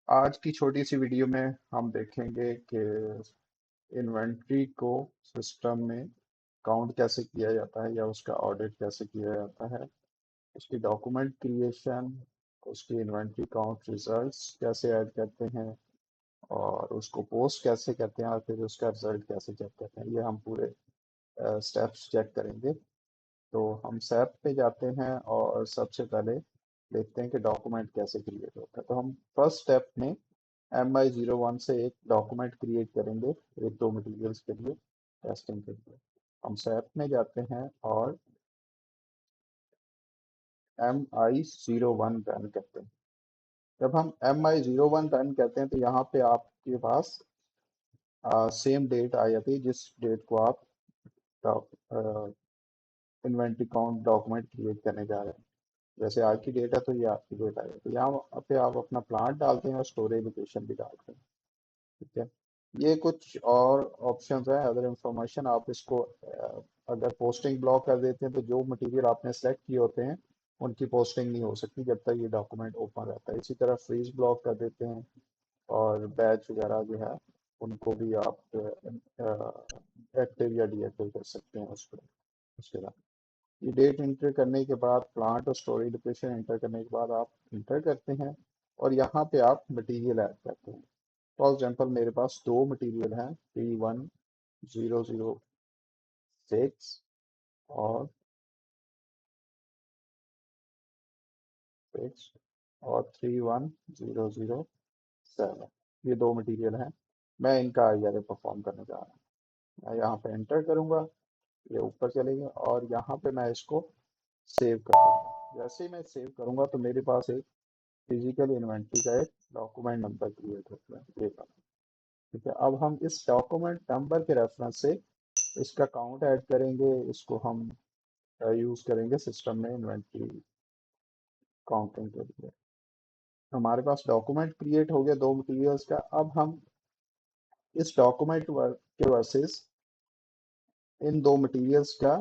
आज की छोटी सी वीडियो में हम देखेंगे कि इन्वेंट्री को सिस्टम में काउंट कैसे किया जाता है या उसका ऑडिट कैसे किया जाता है, उसकी डॉक्यूमेंट क्रिएशन, उसकी इन्वेंट्री काउंट रिजल्ट्स कैसे ऐड करते हैं और उसको पोस्ट कैसे करते हैं और फिर उसका रिजल्ट कैसे चेक करते हैं। ये हम पूरे स्टेप्स चेक करेंगे। तो हम सैप पे जाते हैं और सबसे पहले देखते हैं कि डॉक्यूमेंट कैसे क्रिएट होता है। तो हम फर्स्ट स्टेप में MI01 से एक डॉक्यूमेंट क्रिएट करेंगे एक दो मटेरियल्स के लिए, टेस्टिंग के लिए। हम सैप में जाते हैं और MI01 रन करते हैं। जब हम MI01 रन करते हैं तो यहाँ पे आपके पास सेम डेट आ जाती है जिस डेट को आप इन्वेंट्री काउंट डॉक्यूमेंट क्रिएट करने जा रहे हैं। जैसे आज की डेट है तो ये आपकी डेट आएगी, तो यहाँ पे आप अपना प्लांट डालते हैं और स्टोरेज लोकेशन भी डालते हैं। ठीक है, ये कुछ और ऑप्शंस है, अदर इंफॉर्मेशन आप इसको अगर पोस्टिंग ब्लॉक कर देते हैं तो जो मटेरियल आपने सेलेक्ट किए होते हैं उनकी पोस्टिंग नहीं हो सकती जब तक ये डॉक्यूमेंट ओपन रहता है। इसी तरह फ्रीज ब्लॉक कर देते हैं और बैच वगैरह जो है उनको भी आप एक्टिव या डीएक्टिव कर सकते हैं उस पर। उसके बाद ये डेट इंटर करने के बाद प्लांट और स्टोरेज लोकेशन इंटर करने के बाद आप इंटर करते हैं और यहाँ पे आप मटेरियल ऐड करते हैं। फॉर एग्जाम्पल मेरे पास दो मटेरियल हैं, 31006 और 6 और 31007। ये दो मटेरियल हैं, मैं इनका IRA परफॉर्म करने जा रहा हूँ। मैं यहाँ पे एंटर करूँगा, ये ऊपर चलेंगे और यहाँ पे मैं इसको सेव कर दूँगा। जैसे ही मैं सेव करूँगा तो मेरे पास एक फिजिकल इन्वेंट्री का एक डॉक्यूमेंट नंबर क्रिएट होता है, ये वाला। ठीक है, अब हम इस डॉक्यूमेंट नंबर के रेफरेंस से इसका काउंट ऐड करेंगे, इसको हम यूज करेंगे सिस्टम में इन्वेंट्री काउंटिंग के लिए। हमारे पास डॉक्यूमेंट क्रिएट हो गया दो मटेरियल्स का। अब हम इस डॉक्यूमेंट के वर्सेस इन दो मटेरियल्स का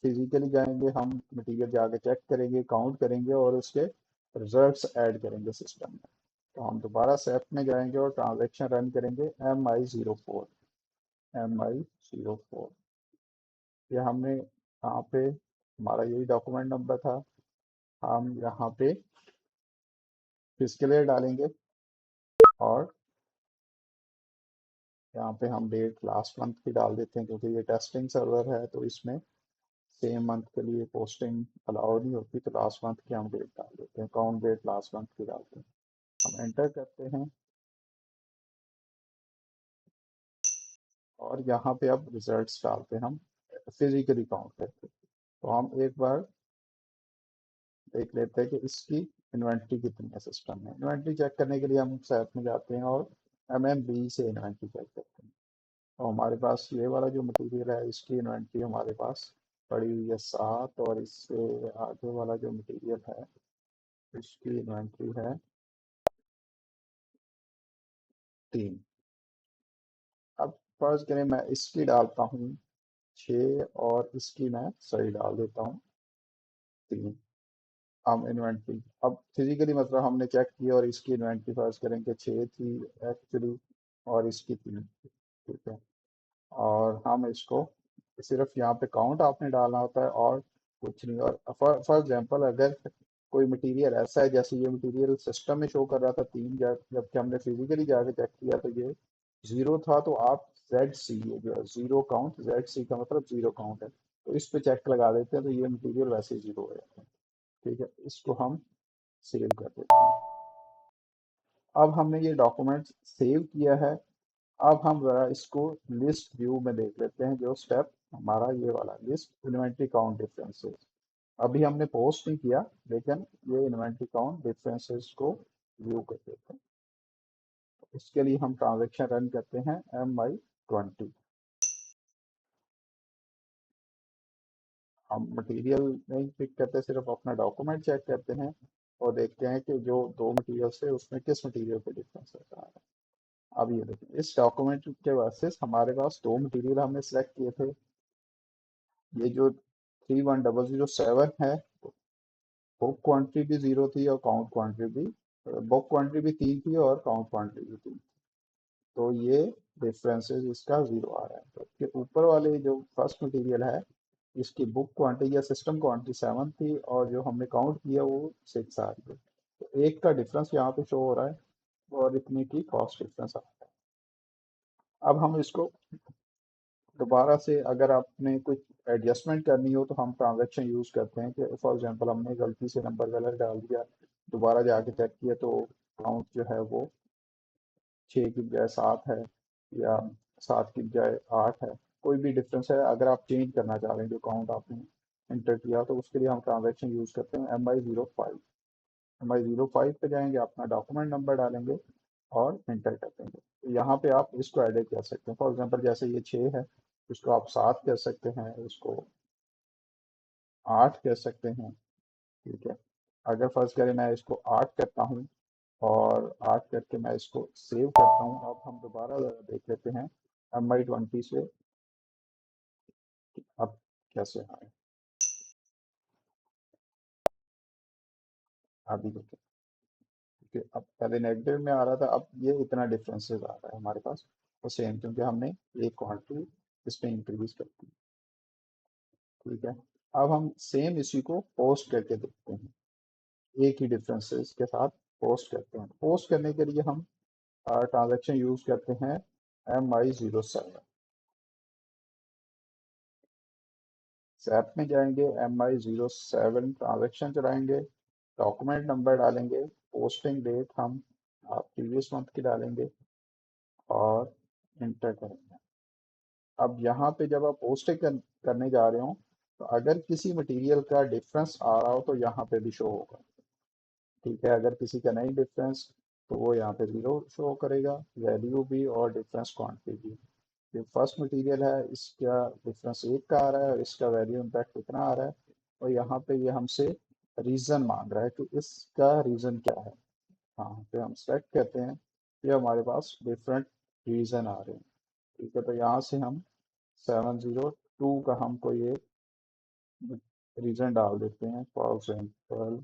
फिजिकली जाएंगे, हम मटेरियल जाके चेक करेंगे, काउंट करेंगे और उसके रिजल्ट्स ऐड करेंगे सिस्टम में। तो हम दोबारा सेफ में जाएंगे और ट्रांजैक्शन रन करेंगे MI04। MI04 ये हमने यहाँ पे हमारा यही डॉक्यूमेंट नंबर था, हम यहाँ पे फिजिकली डालेंगे और यहाँ पे हम डेट लास्ट मंथ की डाल देते हैं क्योंकि ये टेस्टिंग सर्वर है तो इसमें सेम मंथ के लिए पोस्टिंग अलाउ नहीं होती, तो लास्ट मंथ की हम डेट डाल देते हैं, काउंट डेट लास्ट मंथ की डालते हैं। हम एंटर करते हैं और यहाँ पे अब रिजल्ट्स डालते हैं हम फिजिकली काउंट करके। तो हम एक बार देख लेते हैं कि इसकी इन्वेंट्री कितनी है सिस्टम में। इन्वेंट्री चेक करने के लिए हम सैप में जाते हैं और MMB से इन्वेंट्री चेक करते हैं। तो हमारे पास ये वाला जो मटेरियल है इसकी इन्वेंट्री हमारे पास पड़ी हुई है 7 और इससे आगे वाला जो मटेरियल है इसकी इन्वेंट्री है 3। अब फर्ज करें मैं इसकी डालता हूँ 6 और इसकी मैं सही डाल देता हूँ 3। हम इन्वेंट्री अब फिजिकली मतलब हमने चेक किया और इसकी इन्वेंट्री फर्ज करें कि 6 थी एक्चुअली और इसकी 3। ठीक है, और हम इसको सिर्फ यहाँ पे काउंट आपने डालना होता है और कुछ नहीं। और फॉर एग्जांपल अगर कोई मटेरियल ऐसा है, जैसे ये मटेरियल सिस्टम में शो कर रहा था 3, जबकि हमने फिजिकली जाके चेक किया तो ये 0 था, तो आप ZC ये जो है जीरो काउंट, ZC का मतलब जीरो काउंट है, तो इस पे चेक लगा देते हैं तो ये मटेरियल वैसे ही जीरो हो जाता है। ठीक है, इसको हम सेव कर देते हैं। अब हमने ये डॉक्यूमेंट सेव किया है। अब हम जरा इसको लिस्ट व्यू में देख लेते हैं, जो स्टेप हमारा ये वाला लिस्ट इन्वेंट्री काउंट डिफरेंसेस। अभी हमने पोस्ट नहीं किया लेकिन ये इन्वेंट्री काउंट डिफरेंसेस को व्यू कर देते हैं। इसके लिए हम ट्रांजेक्शन रन करते हैं MI20। हम मटेरियल नहीं पिक करते, सिर्फ अपना डॉक्यूमेंट चेक करते हैं और देखते हैं कि जो दो मटेरियल से उसमें किस मटेरियल पे डिफरेंस रहता है। अब ये देखिए इस डॉक्यूमेंट के वर्सेस हमारे पास दो मटेरियल हमने सेलेक्ट किए थे। ये जो 31007 है वो क्वांटिटी भी 0 थी और काउंट क्वांटिटी भी बुक क्वांटिटी भी 3 थी और काउंट क्वांटिटी भी 3, तो ये डिफरेंसेस इसका 0 आ रहा है। तो फिर ऊपर वाले जो फर्स्ट मटेरियल है, इसकी बुक क्वांटिटी या सिस्टम क्वांटिटी 7 थी और जो हमने काउंट किया वो 6 आ रही है। तो एक का डिफरेंस यहाँ पे शो हो रहा है और इतने की कॉस्ट डिफरेंस आ रहा है। अब हम इसको दोबारा से अगर आपने कुछ एडजस्टमेंट करनी हो तो हम ट्रांजैक्शन यूज़ करते हैं कि फॉर एग्जांपल हमने गलती से नंबर गलत डाल दिया, दोबारा जाके चेक किया तो काउंट जो है वो 6 की बजाय 7 है या 7 की बजाय 8 है, कोई भी डिफरेंस है। अगर आप चेंज करना चाह रहे हैं जो काउंट आपने इंटर किया तो उसके लिए हम ट्रांजैक्शन यूज़ करते हैं MI05। MI05 पे जाएंगे, अपना डॉक्यूमेंट नंबर डालेंगे और इंटर कर देंगे। तो यहाँ पे आप इसको एडिट कर सकते हैं। फॉर एग्जांपल जैसे ये 6 है, इसको आप 7 कर सकते हैं, इसको 8 कर सकते हैं। ठीक है, अगर फर्ज करें मैं इसको 8 करता हूँ और 8 करके मैं इसको सेव करता हूँ। अब हम दोबारा देख लेते हैं MI20 से अब कैसे आए। अभी देखिए, क्योंकि अब पहले नेगेटिव में आ रहा था, अब ये इतना डिफरेंसेस आ रहा है हमारे पास, तो सेम क्योंकि हमने एक क्वांटिटी इसमें इंक्रीज कर दी। ठीक है, अब हम सेम इसी को पोस्ट करके देखते हैं, एक ही डिफरेंसेस के साथ पोस्ट करते हैं। पोस्ट करने के लिए हम ट्रांजैक्शन यूज करते हैं MI07। ऐप में जाएंगे, MI07 ट्रांजैक्शन चलाएंगे, डॉक्यूमेंट नंबर डालेंगे, पोस्टिंग डेट हम प्रीवियस मंथ की डालेंगे और इंटर करेंगे। अब यहाँ पे जब आप पोस्टिंग करने जा रहे हो तो अगर किसी मटेरियल का डिफरेंस आ रहा हो तो यहाँ पे भी शो होगा। ठीक है, अगर किसी का नहीं डिफरेंस तो वो यहाँ पे 0 शो करेगा, वैल्यू भी और डिफरेंस क्वांटिटी भी। जो फर्स्ट मटेरियल है इसका डिफरेंस 1 का आ रहा है और इसका वैल्यू इम्पैक्ट कितना आ रहा है, और यहाँ पे ये हमसे रीज़न मांग रहा है कि इसका रीज़न क्या है। हाँ, फिर हम सेलेक्ट करते हैं, ये हमारे पास डिफरेंट रीज़न आ रहे हैं। ठीक है, तो यहाँ से हम 702 का हम कोई एक रीज़न डाल देते हैं। फॉर एग्जाम्पल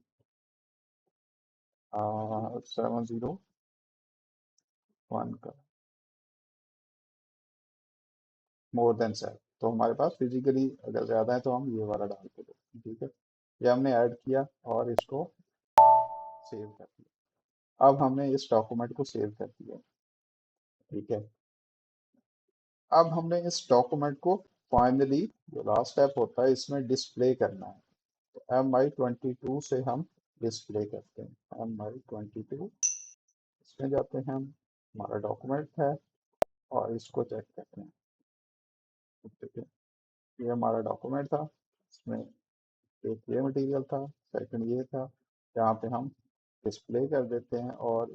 701 का मोर देन 7, तो हमारे पास फिजिकली अगर ज़्यादा है तो हम ये वाला डाल के देते हैं। ठीक है, ये हमने ऐड किया और इसको सेव कर दिया। अब हमने इस डॉक्यूमेंट को सेव कर दिया। ठीक है, अब हमने इस डॉक्यूमेंट को फाइनली जो लास्ट स्टेप होता है इसमें डिस्प्ले करना है। तो MI22 से हम डिस्प्ले करते हैं। MI22 इसमें जाते हैं हम, हमारा डॉक्यूमेंट है और इसको चेक करते हैं। ठीक है, ये हमारा डॉक्यूमेंट था, इसमें एक ये मटेरियल था, सेकंड ये था, यहाँ पे हम डिस्प्ले कर देते हैं और